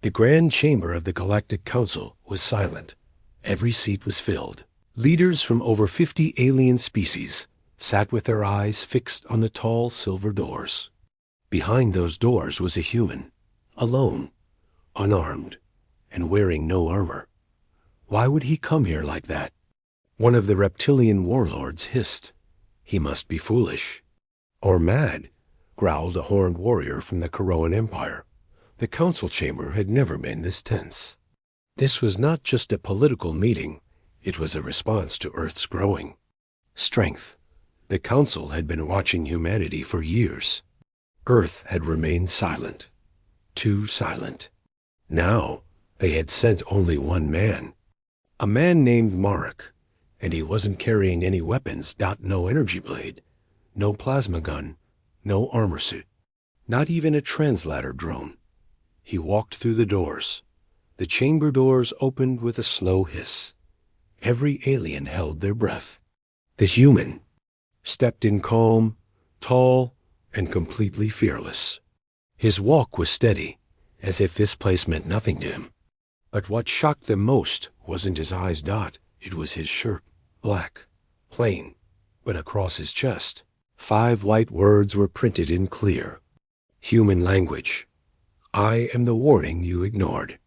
The grand chamber of the Galactic Council was silent. Every seat was filled. Leaders from over 50 alien species sat with their eyes fixed on the tall silver doors. Behind those doors was a human, alone, unarmed, and wearing no armor. Why would he come here like that? One of the reptilian warlords hissed. He must be foolish. Or mad, growled a horned warrior from the Corroan Empire. The council chamber had never been this tense. This was not just a political meeting. It was a response to Earth's growing strength. The council had been watching humanity for years. Earth had remained silent. Too silent. Now they had sent only one man. A man named Marek, and he wasn't carrying any weapons. No energy blade, no plasma gun, no armor suit, not even a translator drone. He walked through the doors. The chamber doors opened with a slow hiss. Every alien held their breath. The human stepped in calm, tall, and completely fearless. His walk was steady, as if this place meant nothing to him. But what shocked them most wasn't his eyes. It was his shirt, black, plain, but across his chest, 5 white words were printed in clear. Human language. I am the warning you ignored.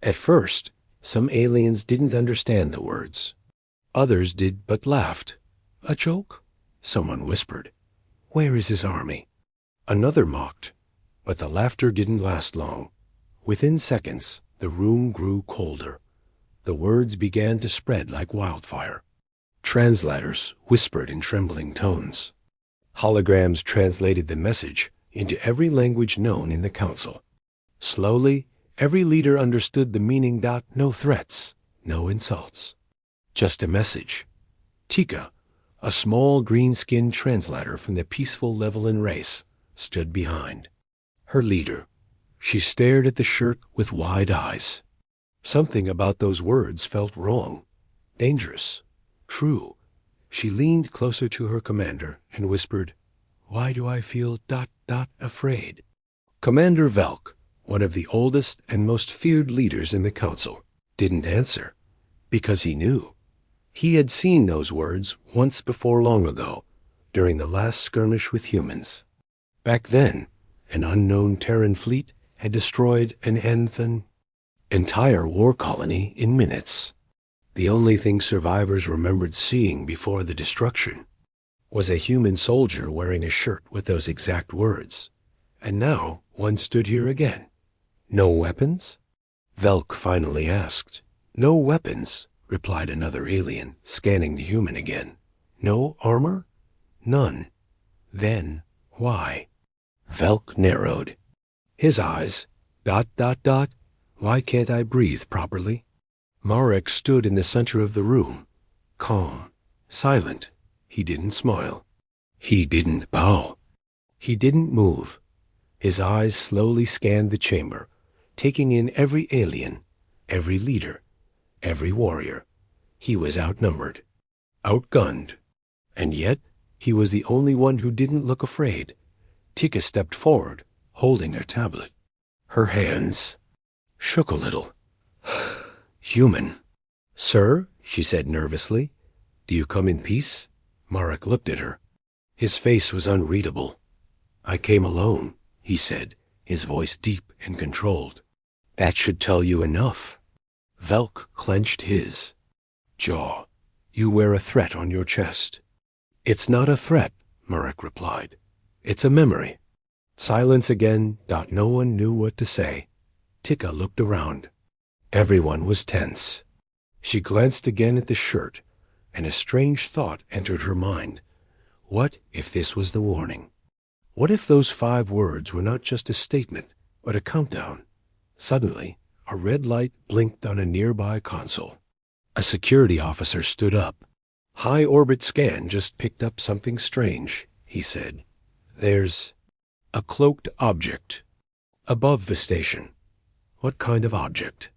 At first, some aliens didn't understand the words. Others did but laughed. A joke? Someone whispered. Where is his army? Another mocked. But the laughter didn't last long. Within seconds, the room grew colder. The words began to spread like wildfire. Translators whispered in trembling tones. Holograms translated the message into every language known in the council. Slowly, every leader understood the meaning. No threats, no insults. Just a message. Tika, a small green-skinned translator from the peaceful Levelin race, stood behind. Her leader. She stared at the shirt with wide eyes. Something about those words felt wrong, dangerous, true. She leaned closer to her commander and whispered, Why do I feel ... afraid? Commander Velk, one of the oldest and most feared leaders in the council, didn't answer, because he knew. He had seen those words once before long ago, during the last skirmish with humans. Back then, an unknown Terran fleet had destroyed an entire war colony in minutes. The only thing survivors remembered seeing before the destruction was a human soldier wearing a shirt with those exact words. And now one stood here again. No weapons? Velk finally asked. No weapons, replied another alien, scanning the human again. No armor? None. Then why? Velk narrowed. His eyes. ... Why can't I breathe properly? Marek stood in the center of the room, calm, silent. He didn't smile. He didn't bow. He didn't move. His eyes slowly scanned the chamber, taking in every alien, every leader, every warrior. He was outnumbered, outgunned, and yet he was the only one who didn't look afraid. Tika stepped forward, holding her tablet. Her hands shook a little. Human. Sir, she said nervously, do you come in peace? Marek looked at her. His face was unreadable. I came alone, he said, his voice deep and controlled. That should tell you enough. Velk clenched his jaw. You wear a threat on your chest. It's not a threat, Marek replied. It's a memory. Silence again. No one knew what to say. Tika looked around. Everyone was tense. She glanced again at the shirt, and a strange thought entered her mind. What if this was the warning? What if those 5 words were not just a statement, but a countdown? Suddenly, a red light blinked on a nearby console. A security officer stood up. High orbit scan just picked up something strange, he said. There's a cloaked object above the station. What kind of object?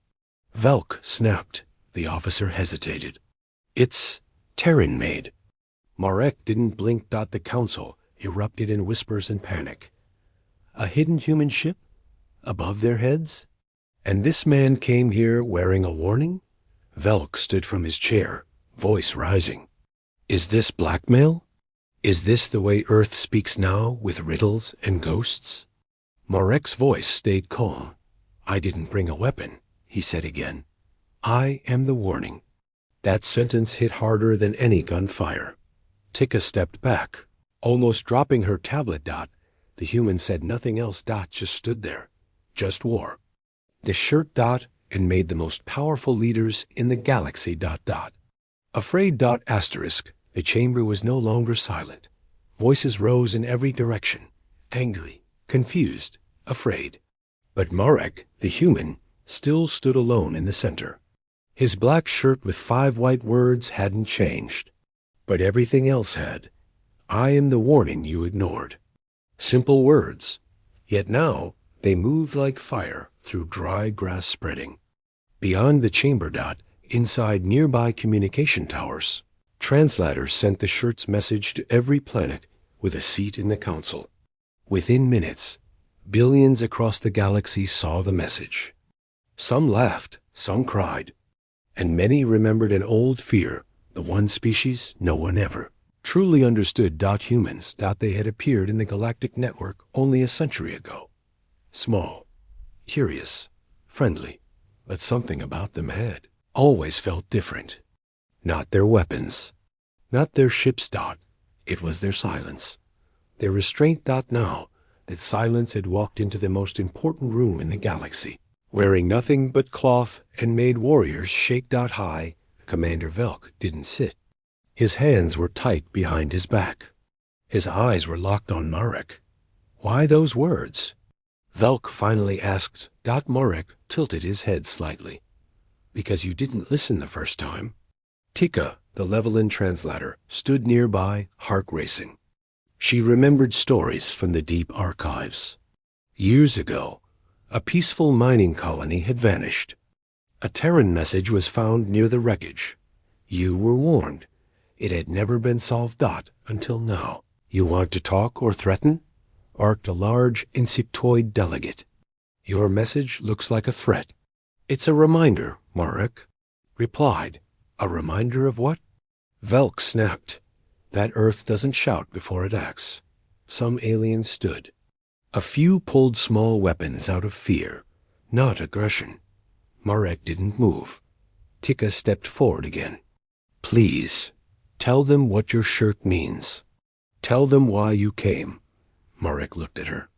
Velk snapped. The officer hesitated. It's Terran-made. Marek didn't blink. The council erupted in whispers and panic. A hidden human ship? Above their heads? And this man came here wearing a warning? Velk stood from his chair, voice rising. Is this blackmail? Is this the way Earth speaks now, with riddles and ghosts? Marek's voice stayed calm. I didn't bring a weapon, he said again. I am the warning. That sentence hit harder than any gunfire. Tika stepped back, almost dropping her tablet. The human said nothing else. Just stood there. Just war. The shirt. And made the most powerful leaders in the galaxy. Afraid. Asterisk. The chamber was no longer silent. Voices rose in every direction. Angry, confused, afraid. But Marek, the human, still stood alone in the center. His black shirt with 5 white words hadn't changed. But everything else had. I am the warning you ignored. Simple words. Yet now they moved like fire through dry grass spreading. Beyond the chamber. Inside nearby communication towers, translators sent the shirt's message to every planet with a seat in the council. Within minutes, billions across the galaxy saw the message. Some laughed, some cried, and many remembered an old fear, the one species no one ever truly understood. Humans. They had appeared in the galactic network only a century ago. Small, curious, friendly, but something about them had always felt different. Not their weapons, not their ships. It was their silence, their restraint. Now that silence had walked into the most important room in the galaxy, wearing nothing but cloth and made warriors shake. High Commander Velk didn't sit. His hands were tight behind his back. His eyes were locked on Marek. Why those words? Velk finally asked. Marek tilted his head slightly. Because you didn't listen the first time. Tika, the Levelin translator, stood nearby, heart racing. She remembered stories from the deep archives. Years ago, a peaceful mining colony had vanished. A Terran message was found near the wreckage. You were warned. It had never been solved. Until now. You want to talk or threaten? Arced a large insectoid delegate. Your message looks like a threat. It's a reminder, Marek replied. A reminder of what? Velk snapped. That Earth doesn't shout before it acts. Some aliens stood. A few pulled small weapons out of fear, not aggression. Marek didn't move. Tika stepped forward again. Please, tell them what your shirt means. Tell them why you came. Marek looked at her.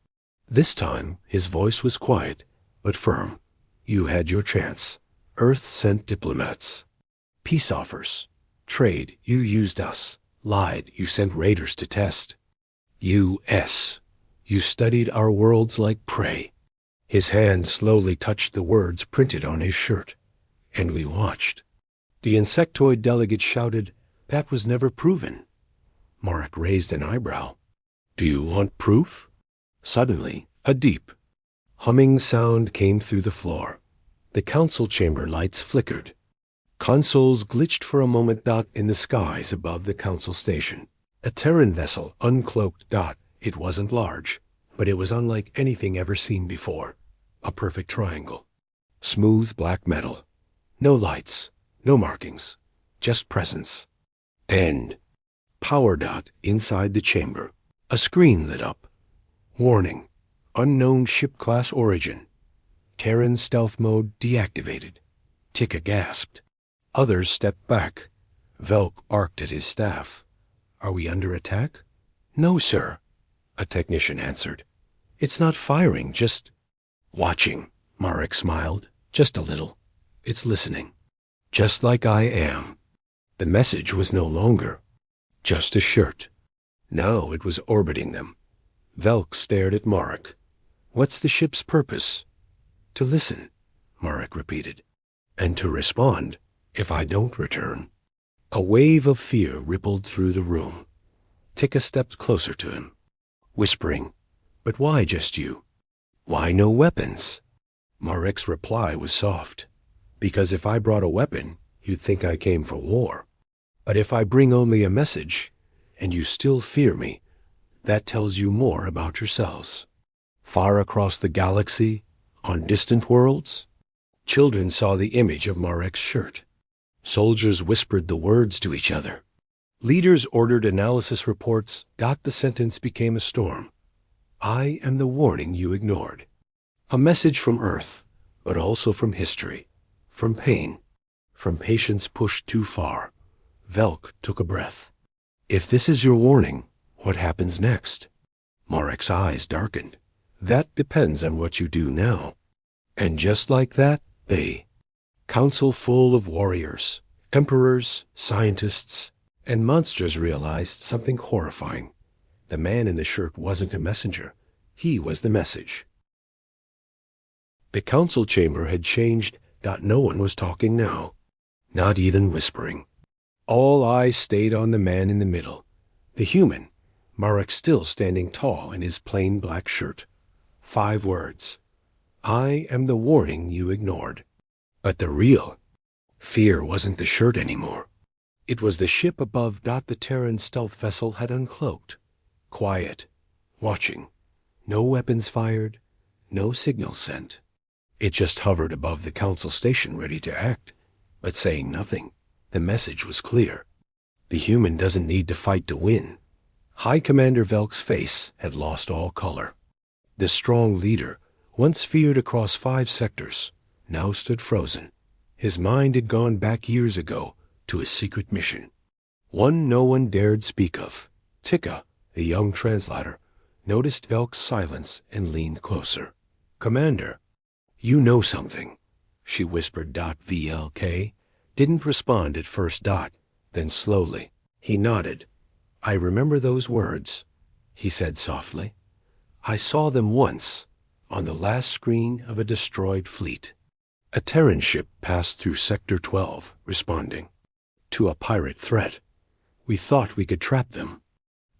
This time his voice was quiet, but firm. You had your chance. Earth sent diplomats. Peace offers. Trade, you used us. Lied, you sent raiders to test. U.S. You studied our worlds like prey. His hand slowly touched the words printed on his shirt. And we watched. The insectoid delegate shouted, That was never proven. Marek raised an eyebrow. Do you want proof? Suddenly, a deep, humming sound came through the floor. The council chamber lights flickered. Consoles glitched for a moment. In the skies above the council station. A Terran vessel uncloaked. It wasn't large, but it was unlike anything ever seen before. A perfect triangle. Smooth black metal. No lights, no markings, just presence. And power. Inside the chamber. A screen lit up. Warning. Unknown ship class origin. Terran stealth mode deactivated. Tika gasped. Others stepped back. Velk arced at his staff. Are we under attack? No, sir, a technician answered. It's not firing, just watching. Marek smiled. Just a little. It's listening. Just like I am. The message was no longer just a shirt. Now it was orbiting them. Velk stared at Marek. What's the ship's purpose? To listen, Marek repeated. And to respond if I don't return. A wave of fear rippled through the room. Tika stepped closer to him, whispering, But why just you? Why no weapons? Marek's reply was soft. Because if I brought a weapon, you'd think I came for war. But if I bring only a message, and you still fear me, that tells you more about yourselves. Far across the galaxy, on distant worlds, Children saw the image of Marek's shirt. Soldiers whispered the words to each other. Leaders ordered analysis reports. The sentence became a storm. I am the warning you ignored. A message from Earth, but also from history, from pain, from patience pushed too far. Velk took a breath. If this is your warning, what happens next? Marek's eyes darkened. That depends on what you do now. And just like that, council full of warriors, emperors, scientists, and monsters realized something horrifying. The man in the shirt wasn't a messenger. He was the message. The council chamber had changed. No one was talking now, not even whispering. All eyes stayed on the man in the middle, the human, Marek still standing tall in his plain black shirt. 5 words. I am the warning you ignored. But the real fear wasn't the shirt anymore. It was the ship above. The Terran stealth vessel had uncloaked, quiet, watching. No weapons fired, no signal sent. It just hovered above the council station ready to act, but saying nothing. The message was clear. The human doesn't need to fight to win. High Commander Velk's face had lost all color. The strong leader, once feared across 5 sectors, now stood frozen. His mind had gone back years ago to a secret mission. One no one dared speak of. Tika, the young translator, noticed Velk's silence and leaned closer. Commander, you know something, she whispered. Vlk didn't respond at first. Then slowly, he nodded. I remember those words, he said softly. I saw them once, on the last screen of a destroyed fleet. A Terran ship passed through Sector 12, responding to a pirate threat. We thought we could trap them,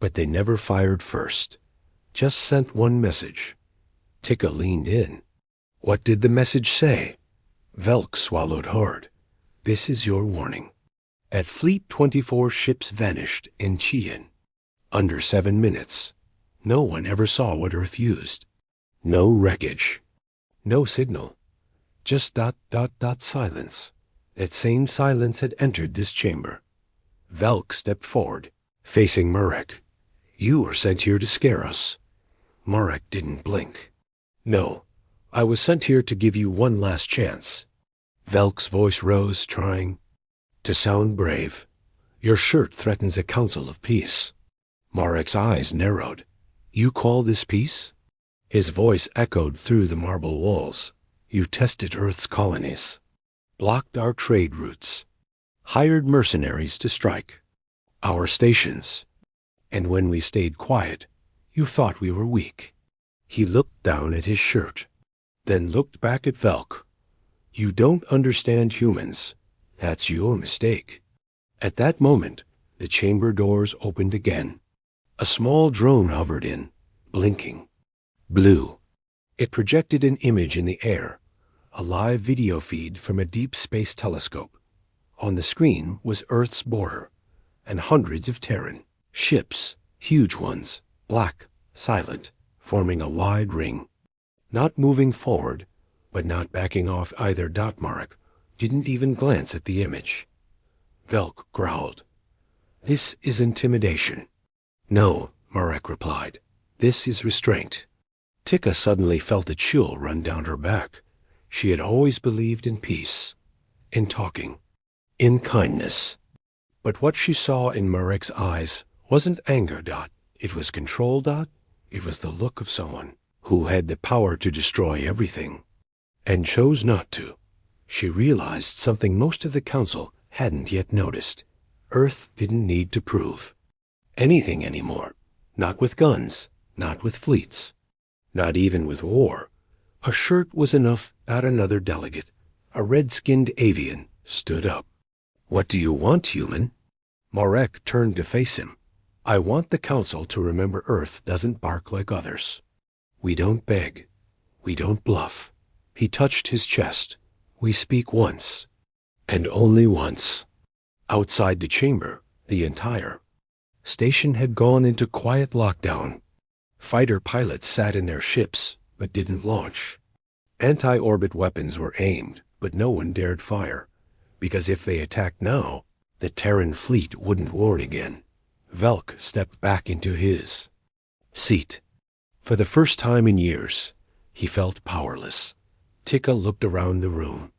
but they never fired first. Just sent one message. Tika leaned in. What did the message say? Velk swallowed hard. This is your warning. At Fleet 24, ships vanished in Chien. Under 7 minutes. No one ever saw what Earth used. No wreckage. No signal. Just silence. That same silence had entered this chamber. Velk stepped forward, facing Marek. You were sent here to scare us. Marek didn't blink. No, I was sent here to give you one last chance. Velk's voice rose, trying to sound brave. Your shirt threatens a council of peace. Marek's eyes narrowed. You call this peace? His voice echoed through the marble walls. You tested Earth's colonies, blocked our trade routes, hired mercenaries to strike our stations, and when we stayed quiet, you thought we were weak. He looked down at his shirt, then looked back at Velk. You don't understand humans. That's your mistake. At that moment, the chamber doors opened again. A small drone hovered in, blinking. Blue. It projected an image in the air, a live video feed from a deep space telescope. On the screen was Earth's border, and hundreds of Terran ships, huge ones, black, silent, forming a wide ring. Not moving forward, but not backing off either. Marek didn't even glance at the image. Velk growled. This is intimidation. No, Marek replied. This is restraint. Tika suddenly felt a chill run down her back. She had always believed in peace, in talking, in kindness. But what she saw in Marek's eyes wasn't anger. It was control. It was the look of someone who had the power to destroy everything, and chose not to. She realized something most of the council hadn't yet noticed. Earth didn't need to prove anything anymore. Not with guns, not with fleets, not even with war. A shirt was enough. Another delegate, a red-skinned avian, stood up. What do you want, human? Marek turned to face him. I want the council to remember Earth doesn't bark like others. We don't beg. We don't bluff. He touched his chest. We speak once, and only once. Outside the chamber, the entire station had gone into quiet lockdown. Fighter pilots sat in their ships, but didn't launch. Anti-orbit weapons were aimed, but no one dared fire, because if they attacked now, the Terran fleet wouldn't warn again. Velk stepped back into his seat. For the first time in years, he felt powerless. Tika looked around the room.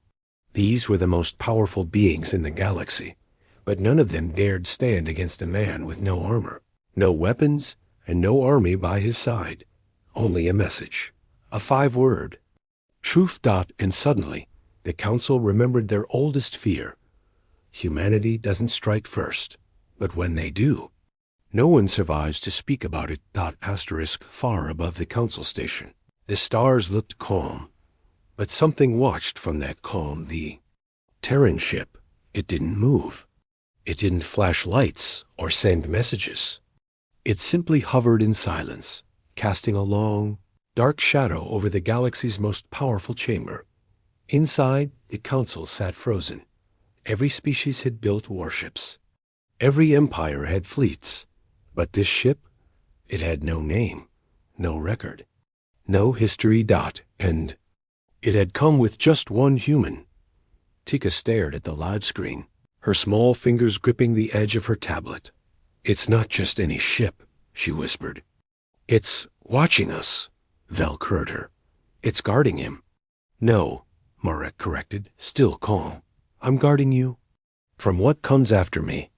These were the most powerful beings in the galaxy, but none of them dared stand against a man with no armor, no weapons, and no army by his side. Only a message, a 5-word truth. And suddenly, the council remembered their oldest fear. Humanity doesn't strike first, but when they do, no one survives to speak about it. Far above the council station, the stars looked calm, but something watched from that calm. The Terran ship, it didn't move. It didn't flash lights or send messages. It simply hovered in silence, casting a long, dark shadow over the galaxy's most powerful chamber. Inside, the council sat frozen. Every species had built warships. Every empire had fleets. But this ship, it had no name, no record, no history. And it had come with just one human. Tika stared at the live screen, her small fingers gripping the edge of her tablet. "It's not just any ship," she whispered. "It's watching us." Velk heard her. "It's guarding him." "No," Marek corrected, still calm. "I'm guarding you from what comes after me."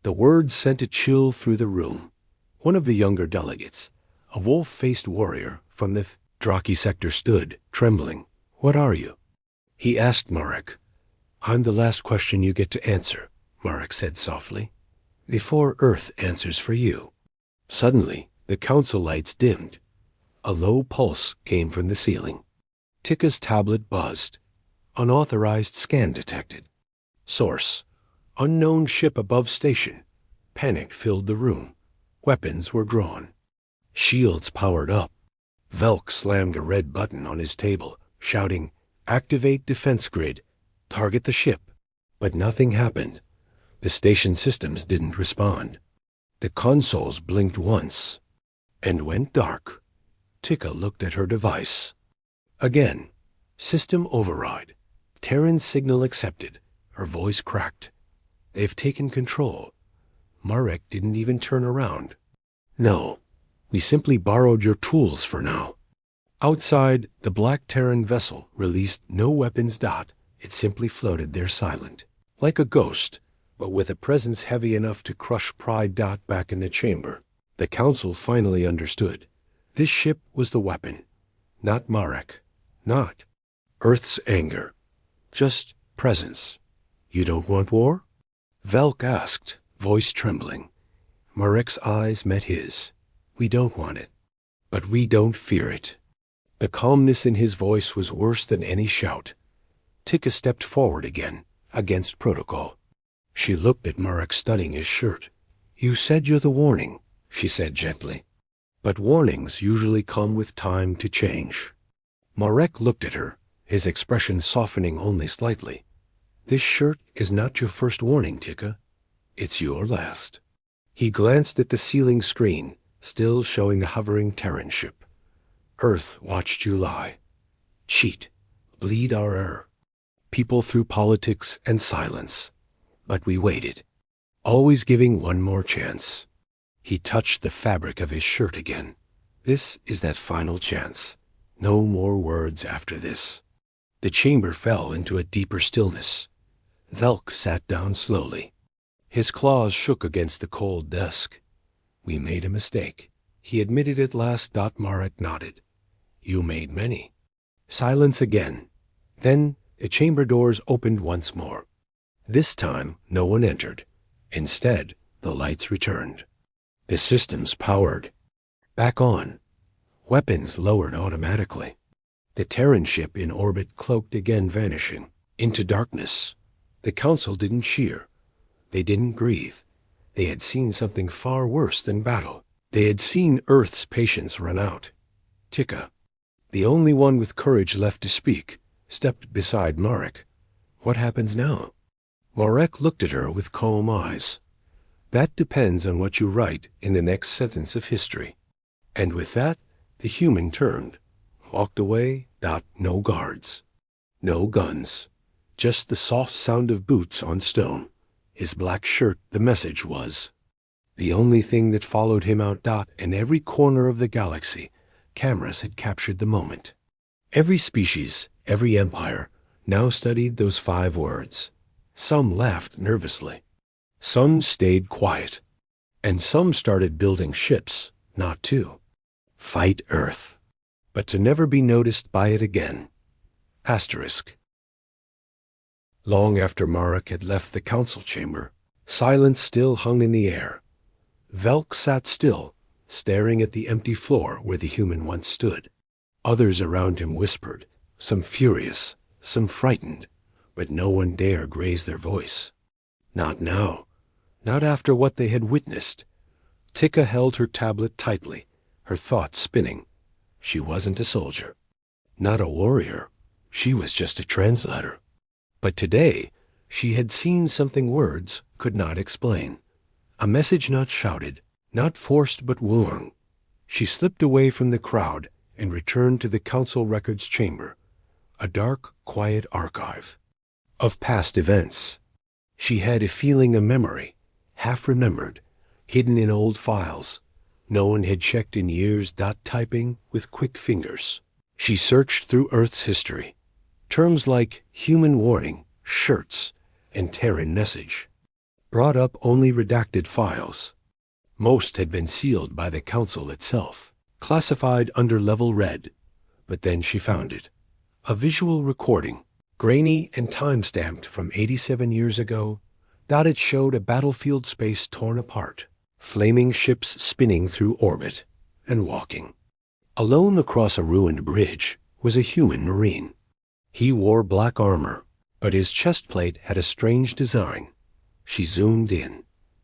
The words sent a chill through the room. One of the younger delegates, a wolf-faced warrior from the Draki sector, stood, trembling. "What are you?" he asked Marek. "I'm the last question you get to answer," Marek said softly, "before Earth answers for you." Suddenly, the council lights dimmed. A low pulse came from the ceiling. Tika's tablet buzzed. Unauthorized scan detected. Source: unknown ship above station. Panic filled the room. Weapons were drawn. Shields powered up. Velk slammed a red button on his table, shouting, "Activate defense grid. Target the ship." But nothing happened. The station systems didn't respond. The consoles blinked once and went dark. Tika looked at her device. Again, system override. Terran signal accepted. Her voice cracked. "They've taken control." Marek didn't even turn around. "No, we simply borrowed your tools for now." Outside, the black Terran vessel released no weapons. It simply floated there silent, like a ghost, but with a presence heavy enough to crush pride. Back in the chamber, the council finally understood. This ship was the weapon. Not Marek. Not Earth's anger. Just presence. "You don't want war?" Velk asked, voice trembling. Marek's eyes met his. "We don't want it, but we don't fear it." The calmness in his voice was worse than any shout. Tika stepped forward again, against protocol. She looked at Marek studying his shirt. "You said you're the warning," she said gently. "But warnings usually come with time to change." Marek looked at her, his expression softening only slightly. "This shirt is not your first warning, Tika. It's your last." He glanced at the ceiling screen, still showing the hovering Terran ship. "Earth watched you lie, cheat, bleed our air. People through politics and silence. But we waited, always giving one more chance." He touched the fabric of his shirt again. "This is that final chance. No more words after this." The chamber fell into a deeper stillness. Velk sat down slowly. His claws shook against the cold desk. "We made a mistake," he admitted at last. Marek nodded. "You made many." Silence again. Then the chamber doors opened once more. This time no one entered. Instead, the lights returned. The systems powered. Back on. Weapons lowered automatically. The Terran ship in orbit cloaked again, vanishing into darkness. The council didn't cheer. They didn't breathe. They had seen something far worse than battle. They had seen Earth's patience run out. Tika, the only one with courage left to speak, stepped beside Marek. "What happens now?" Marek looked at her with calm eyes. "That depends on what you write in the next sentence of history." And with that, the human turned, walked away. No guards. No guns. Just the soft sound of boots on stone. His black shirt, the message was. The only thing that followed him out. In every corner of the galaxy, cameras had captured the moment. Every species, every empire, now studied those 5 words. Some laughed nervously. Some stayed quiet. And some started building ships, not to fight Earth, but to never be noticed by it again. Asterisk. Long after Marek had left the council chamber, silence still hung in the air. Velk sat still, staring at the empty floor where the human once stood. Others around him whispered, some furious, some frightened, but no one dared raise their voice. Not now. Not after what they had witnessed. Tika held her tablet tightly, her thoughts spinning. She wasn't a soldier. Not a warrior. She was just a translator. But today, she had seen something words could not explain. A message not shouted, not forced but warm. She slipped away from the crowd and returned to the council records chamber, a dark, quiet archive of past events. She had a feeling, a memory, half remembered, hidden in old files. No one had checked in years. Typing with quick fingers, she searched through Earth's history. Terms like human warning, shirts, and Terran message brought up only redacted files. Most had been sealed by the council itself, classified under level red. But then she found it. A visual recording, grainy and time-stamped from 87 years ago. It showed a battlefield space torn apart, flaming ships spinning through orbit and walking. Alone across a ruined bridge was a human marine. He wore black armor, but his chest plate had a strange design. She zoomed in.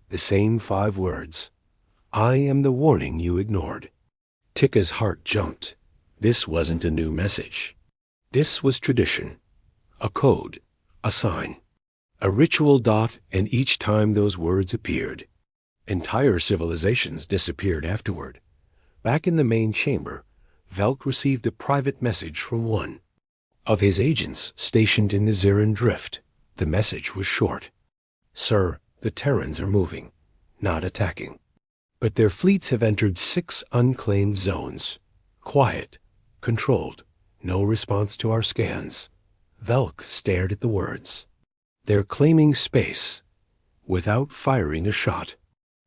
The same 5 words. I am the warning you ignored. Tika's heart jumped. This wasn't a new message. This was tradition. A code. A sign. A ritual. And each time those words appeared, entire civilizations disappeared afterward. Back in the main chamber, Velk received a private message from one of his agents stationed in the Zirin Drift. The message was short. Sir, the Terrans are moving, not attacking. But their fleets have entered 6 unclaimed zones. Quiet, controlled, no response to our scans. Velk stared at the words. They're claiming space, without firing a shot.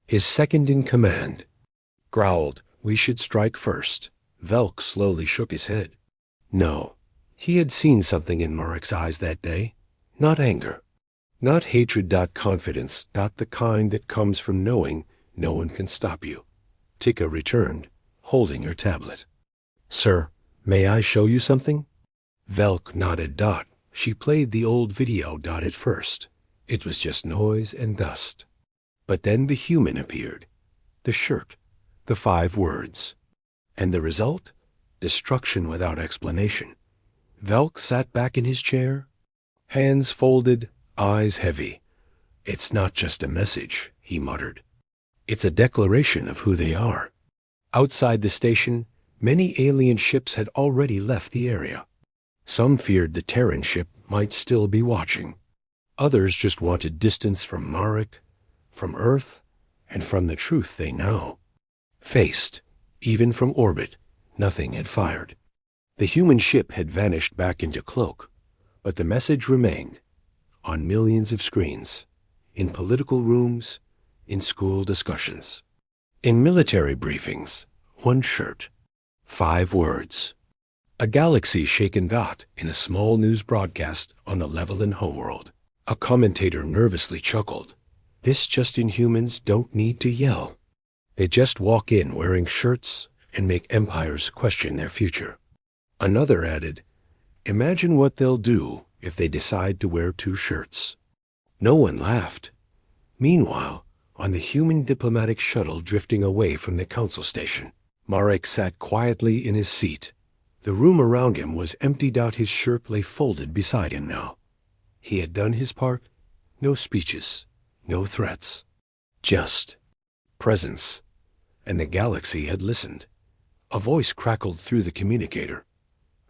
His second in command growled, we should strike first. Velk slowly shook his head. No. He had seen something in Marek's eyes that day. Not anger. Not hatred. Confidence. The kind that comes from knowing no one can stop you. Tika returned, holding her tablet. Sir, may I show you something? Velk nodded. She played the old video. At first, it was just noise and dust. But then the human appeared. The shirt. The 5 words. And the result? Destruction without explanation. Velk sat back in his chair, hands folded, eyes heavy. It's not just a message, he muttered. It's a declaration of who they are. Outside the station, many alien ships had already left the area. Some feared the Terran ship might still be watching. Others just wanted distance from Marek, from Earth, and from the truth they now faced. Even from orbit, nothing had fired. The human ship had vanished back into cloak, but the message remained on millions of screens, in political rooms, in school discussions, in military briefings. 1 shirt, 5 words. A galaxy shaken. In a small news broadcast on the Levelin homeworld, a commentator nervously chuckled. This just Inhumans don't need to yell. They just walk in wearing shirts and make empires question their future. Another added, imagine what they'll do if they decide to wear 2 shirts. No one laughed. Meanwhile, on the human diplomatic shuttle drifting away from the council station, Marek sat quietly in his seat. The room around him was empty. His shirt lay folded beside him now. He had done his part. No speeches, no threats, just presence. And the galaxy had listened. A voice crackled through the communicator.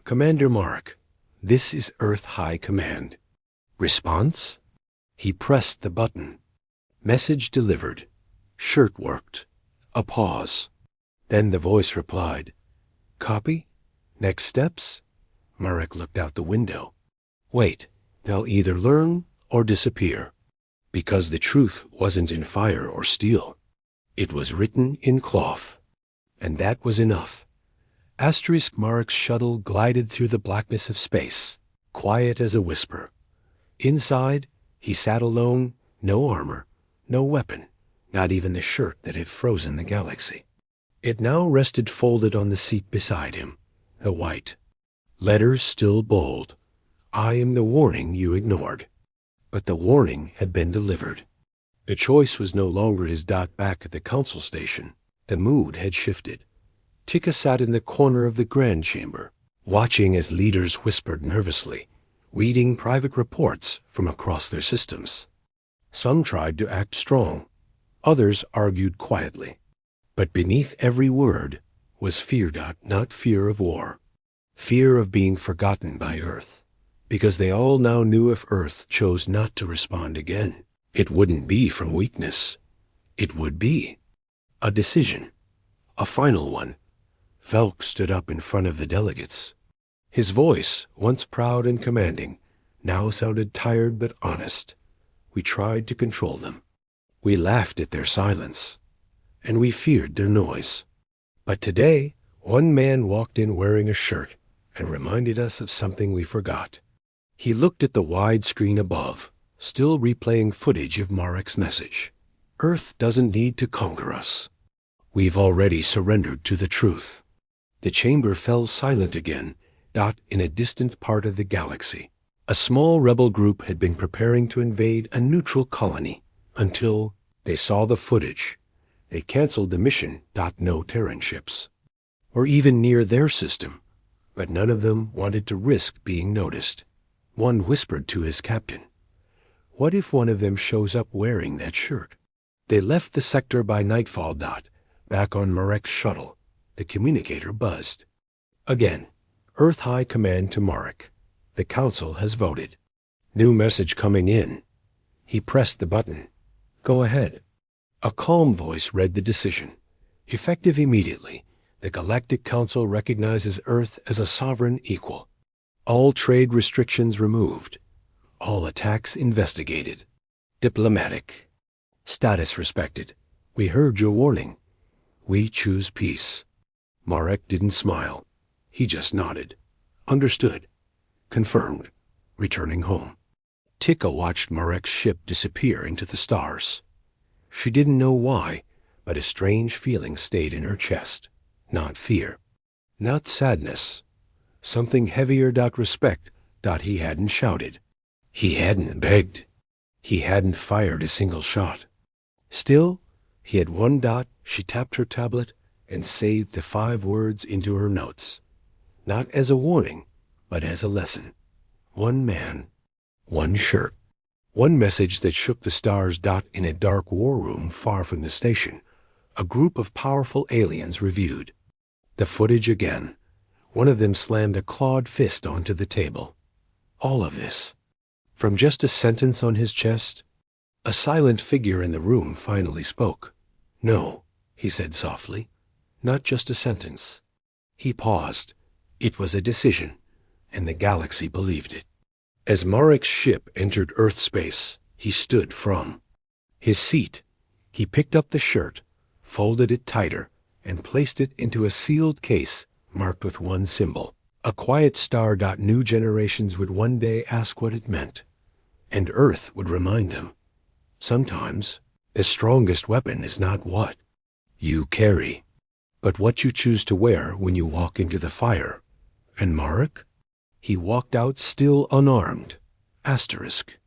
Commander Mark, this is Earth High Command. Response? He pressed the button. Message delivered. Shirt worked. A pause. Then the voice replied, Copy? Next steps? Marek looked out the window. Wait, they'll either learn or disappear. Because the truth wasn't in fire or steel. It was written in cloth. And that was enough. Marek's shuttle glided through the blackness of space, quiet as a whisper. Inside, he sat alone, no armor, no weapon, not even the shirt that had frozen the galaxy. It now rested folded on the seat beside him, the white. Letters still bold. I am the warning you ignored. But the warning had been delivered. The choice was no longer his dot back at the council station. The mood had shifted. Tika sat in the corner of the grand chamber, watching as leaders whispered nervously, reading private reports from across their systems. Some tried to act strong. Others argued quietly. But beneath every word was fear, not fear of war. Fear of being forgotten by Earth. Because they all now knew if Earth chose not to respond again, it wouldn't be from weakness. It would be a decision. A final one. Velk stood up in front of the delegates. His voice, once proud and commanding, now sounded tired but honest. We tried to control them. We laughed at their silence. And we feared their noise. But today, one man walked in wearing a shirt and reminded us of something we forgot. He looked at the wide screen above, still replaying footage of Marek's message. Earth doesn't need to conquer us. We've already surrendered to the truth. The chamber fell silent again, in a distant part of the galaxy. A small rebel group had been preparing to invade a neutral colony until they saw the footage. They canceled the mission. No Terran ships. Or even near their system. But none of them wanted to risk being noticed. One whispered to his captain, What if one of them shows up wearing that shirt? They left the sector by nightfall. Back on Marek's shuttle, the communicator buzzed. Again, Earth High Command to Marek. The Council has voted. New message coming in. He pressed the button. Go ahead. A calm voice read the decision. Effective immediately, the Galactic Council recognizes Earth as a sovereign equal. All trade restrictions removed. All attacks investigated. Diplomatic. Status respected. We heard your warning. We choose peace. Marek didn't smile. He just nodded. Understood. Confirmed. Returning home. Tika watched Marek's ship disappear into the stars. She didn't know why, but a strange feeling stayed in her chest. Not fear. Not sadness. Something heavier. Respect. He hadn't shouted. He hadn't begged. He hadn't fired a single shot. Still, he had one. She tapped her tablet and saved the 5 words into her notes. Not as a warning, but as a lesson. One man. One shirt. One message that shook the stars. In a dark war room far from the station, a group of powerful aliens reviewed. The footage again. One of them slammed a clawed fist onto the table. All of this. From just a sentence on his chest. A silent figure in the room finally spoke. No, he said softly. Not just a sentence. He paused. It was a decision, and the galaxy believed it. As Marek's ship entered Earth space, he stood from his seat. He picked up the shirt, folded it tighter, and placed it into a sealed case marked with one symbol. A quiet star. New generations would one day ask what it meant, and Earth would remind them. Sometimes, the strongest weapon is not what you carry, but what you choose to wear when you walk into the fire. And Marek? He walked out still unarmed. Asterisk.